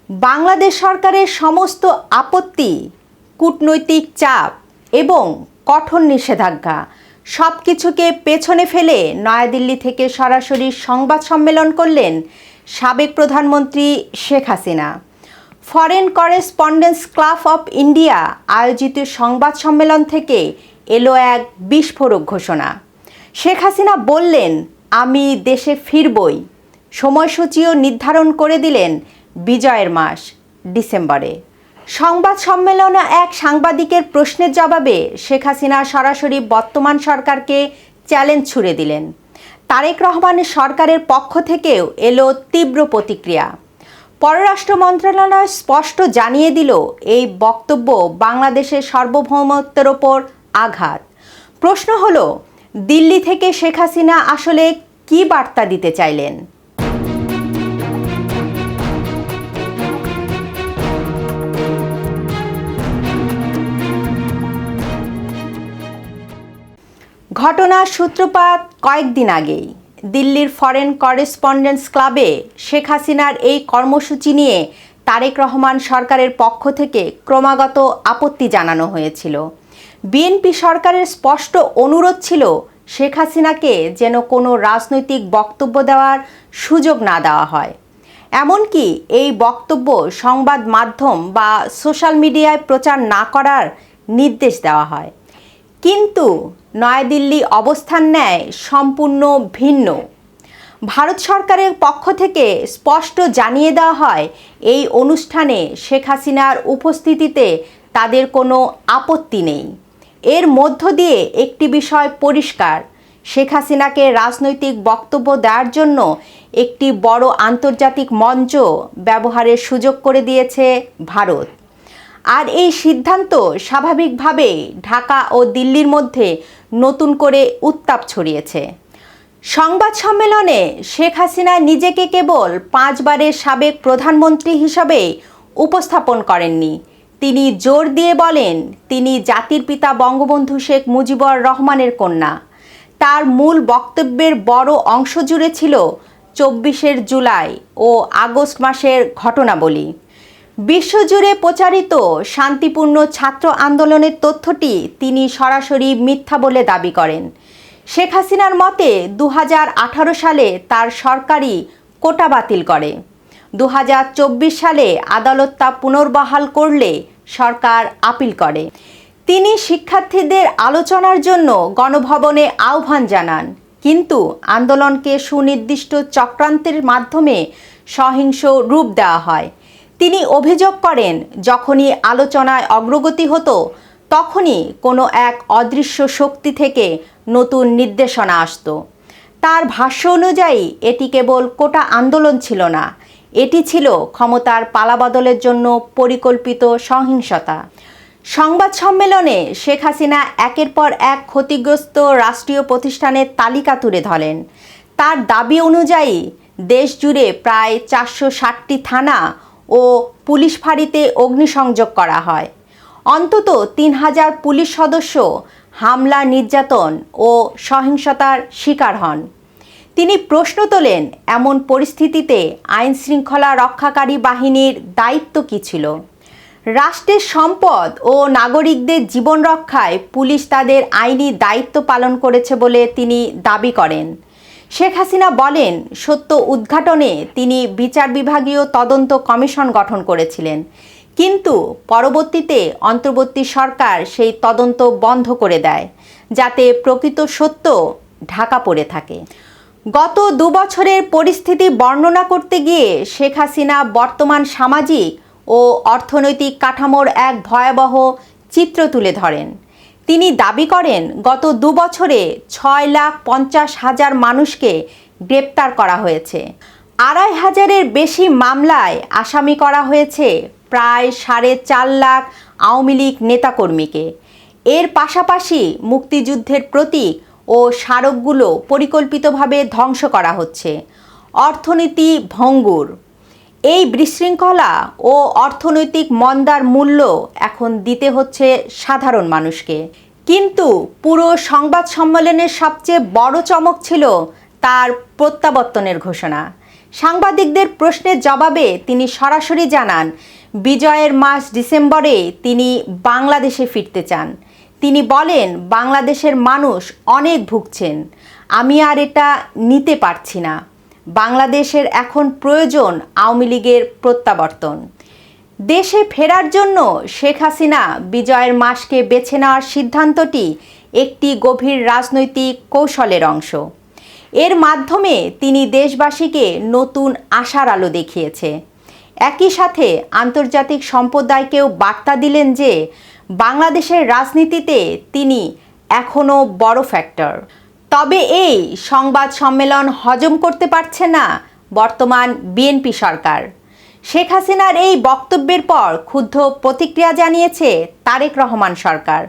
বাংলাদেশ সরকারের সমস্ত আপত্তি, কূটনৈতিক চাপ এবং কঠোর নিষেধাজ্ঞা সবকিছুকে পেছনে ফেলে নয়াদিল্লি থেকে সরাসরি সংবাদ সম্মেলন করলেন সাবেক প্রধানমন্ত্রী Sheikh Hasina. Foreign correspondence club of India আয়োজিত সংবাদ সম্মেলন থেকে এলো এক বিস্ফোরক ঘোষণা। শেখ হাসিনা বললেন, আমি দেশে ফিরবই। সময়সূচিও নির্ধারণ করে দিলেন বিজয়ের মাস ডিসেম্বরে। সংবাদ সম্মেলনে এক সাংবাদিকের প্রশ্নের জবাবে শেখ হাসিনা সরাসরি বর্তমান সরকারকে চ্যালেঞ্জ ছুড়ে দিলেন। তারেক রহমানের সরকারের পক্ষ থেকেও এলো তীব্র প্রতিক্রিয়া। পররাষ্ট্র মন্ত্রণালয় স্পষ্ট জানিয়ে দিল, এই বক্তব্য বাংলাদেশের সার্বভৌমত্বের ওপর আঘাত। প্রশ্ন হলো, দিল্লি থেকে শেখ হাসিনা আসলে কী বার্তা দিতে চাইলেন? ঘটনার সূত্রপাত কয়েকদিন আগেই। দিল্লির ফরেন করেসপন্ডেন্স ক্লাবে শেখ হাসিনার এই কর্মসূচি নিয়ে তারেক রহমান সরকারের পক্ষ থেকে ক্রমাগত আপত্তি জানানো হয়েছিল। বিএনপি সরকারের স্পষ্ট অনুরোধ ছিল শেখ হাসিনাকে যেন কোনো রাজনৈতিক বক্তব্য দেওয়ার সুযোগ না দেওয়া হয়। এমনকি এই বক্তব্য সংবাদ মাধ্যম বা সোশ্যাল মিডিয়ায় প্রচার না করার নির্দেশ দেওয়া হয়। কিন্তু নয়াদিল্লি অবস্থান নেয় সম্পূর্ণ ভিন্ন। ভারত সরকারের পক্ষ থেকে স্পষ্ট জানিয়ে দেওয়া হয়, এই অনুষ্ঠানে শেখ হাসিনার উপস্থিতিতে তাদের কোনো আপত্তি নেই। এর মধ্য দিয়ে একটি বিষয় পরিষ্কার, শেখ হাসিনাকে রাজনৈতিক বক্তব্য দেওয়ার জন্য একটি বড় আন্তর্জাতিক মঞ্চ ব্যবহারের সুযোগ করে দিয়েছে ভারত। আর এই সিদ্ধান্ত স্বাভাবিকভাবেই ঢাকা ও দিল্লির মধ্যে নতুন করে উত্তাপ ছড়িয়েছে। সংবাদ সম্মেলনে শেখ হাসিনা নিজেকে কেবল 5 বারের সাবেক প্রধানমন্ত্রী হিসাবে উপস্থাপন করেননি। তিনি জোর দিয়ে বলেন, তিনি জাতির পিতা বঙ্গবন্ধু শেখ মুজিবুর রহমানের কন্যা। তার মূল বক্তব্যের বড় অংশ জুড়ে ছিল 24 জুলাই ও আগস্ট মাসের ঘটনাবলী। বিশ্বজুড়ে প্রচারিত শান্তিপূর্ণ ছাত্র আন্দোলনের তথ্যটি তিনি সরাসরি মিথ্যা বলে দাবি করেন। শেখ হাসিনার মতে 2018 সালে তার সরকারি কোটা বাতিল করে। 2024 সালে আদালত তা পুনর্বহাল করলে সরকার আপিল করে। তিনি শিক্ষার্থীদের আলোচনার জন্য গণভবনে আহ্বান জানান, কিন্তু আন্দোলনকে সুনির্দিষ্ট চক্রান্তের মাধ্যমে সহিংস রূপ দেওয়া হয়। তিনি অভিযোগ করেন, যখনই আলোচনায় অগ্রগতি হতো তখনই কোনো এক অদৃশ্য শক্তি থেকে নতুন নির্দেশনা আসতো। তার ভাষ্য অনুযায়ী এটি কেবল কোটা আন্দোলন ছিল না, এটি ছিল ক্ষমতার পালাবদলের জন্য পরিকল্পিত সহিংসতা। সংবাদ সম্মেলনে শেখ হাসিনা একের পর এক ক্ষতিগ্রস্ত রাষ্ট্রীয় প্রতিষ্ঠানের তালিকা তুলে ধরেন। তার দাবি অনুযায়ী দেশ জুড়ে প্রায় 460টি থানা ও পুলিশ ফাঁড়িতে অগ্নিসংযোগ করা হয়। অন্তত 3000 পুলিশ সদস্য হামলা, নির্যাতন ও সহিংসতার শিকার হন। তিনি প্রশ্ন তোলেন, এমন পরিস্থিতিতে আইন শৃঙ্খলা রক্ষাকারী বাহিনীর দায়িত্ব কী ছিল? রাষ্ট্রের সম্পদ ও নাগরিকদের জীবন রক্ষায় পুলিশ তাদের আইনি দায়িত্ব পালন করেছে বলে তিনি দাবি করেন। শেখ হাসিনা বলেন, সত্য উদ্ঘাটনে তিনি বিচার বিভাগীয় তদন্ত কমিশন গঠন করেছিলেন, কিন্তু পরবর্তীতে অন্তর্বর্তী সরকার সেই তদন্ত বন্ধ করে দেয়, যাতে প্রকৃত সত্য ঢাকা পড়ে থাকে। গত 2 বছরের পরিস্থিতি বর্ণনা করতে গিয়ে শেখ হাসিনা বর্তমান সামাজিক ও অর্থনৈতিক কাঠামোর এক ভয়াবহ চিত্র তুলে ধরেন। তিনি দাবি করেন, গত 2 বছরে 6,50,000 মানুষকে গ্রেপ্তার করা হয়েছে। 2,500-এর বেশি মামলায় আসামি করা হয়েছে প্রায় 4.5 লাখ আওয়ামী লীগ নেতাকর্মীকে। এর পাশাপাশি মুক্তিযুদ্ধের প্রতীক ও স্মারকগুলো পরিকল্পিতভাবে ধ্বংস করা হচ্ছে। অর্থনীতি ভঙ্গুর। এই বিশৃঙ্খলা ও অর্থনৈতিক মন্দার মূল্য এখন দিতে হচ্ছে সাধারণ মানুষকে। কিন্তু পুরো সংবাদ সম্মেলনের সবচেয়ে বড় চমক ছিল তার প্রত্যাবর্তনের ঘোষণা। সাংবাদিকদের প্রশ্নের জবাবে তিনি সরাসরি জানান, বিজয়ের মাস ডিসেম্বরে তিনি বাংলাদেশে ফিরতে চান। তিনি বলেন, বাংলাদেশের মানুষ অনেক ভুগছেন, আমি আর এটা নিতে পারছি না। বাংলাদেশের এখন প্রয়োজন আওয়ামী লীগের প্রত্যাবর্তন। দেশে ফেরার জন্য শেখ হাসিনা বিজয়ের মাসকে বেছে নেওয়ার সিদ্ধান্তটি একটি গভীর রাজনৈতিক কৌশলের অংশ। এর মাধ্যমে তিনি দেশবাসীকে নতুন আশার আলো দেখিয়েছে। একই সাথে আন্তর্জাতিক সম্প্রদায়কেও বার্তা দিলেন যে বাংলাদেশের রাজনীতিতে তিনি এখনও বড় ফ্যাক্টর। তবে এই সংবাদ সম্মেলন হজম করতে পারছে না বর্তমান বিএনপি সরকার। শেখ হাসিনার এই বক্তব্যের পর ক্ষুব্ধ প্রতিক্রিয়া জানিয়েছে তারেক রহমান সরকার।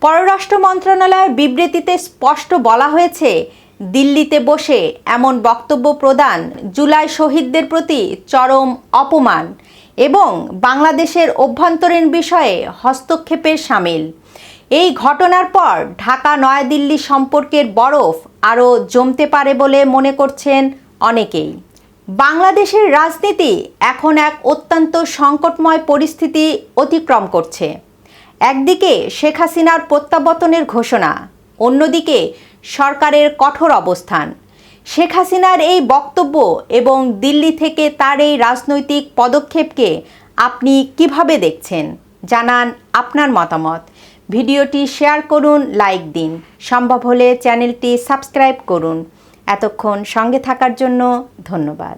পররাষ্ট্র মন্ত্রণালয়ের বিবৃতিতে স্পষ্ট বলা হয়েছে, দিল্লিতে বসে এমন বক্তব্য প্রদান জুলাই শহীদদের প্রতি চরম অপমান এবং বাংলাদেশের অভ্যন্তরীণ বিষয়ে হস্তক্ষেপের শামিল। এই ঘটনার পর ঢাকা নয়াদিল্লি সম্পর্কের বরফ আরও জমতে পারে বলে মনে করছেন অনেকেই। বাংলাদেশের রাজনীতি এখন এক অত্যন্ত সংকটময় পরিস্থিতি অতিক্রম করছে। একদিকে শেখ হাসিনার প্রত্যাবর্তনের ঘোষণা, অন্যদিকে সরকারের কঠোর অবস্থান। শেখ হাসিনার এই বক্তব্য এবং দিল্লি থেকে তার এই রাজনৈতিক পদক্ষেপকে আপনি কিভাবে দেখছেন? জানান আপনার মতামত। ভিডিওটি শেয়ার করুন, লাইক দিন, সম্ভব হলে চ্যানেলটি সাবস্ক্রাইব করুন। এতক্ষণ সঙ্গে থাকার জন্য ধন্যবাদ।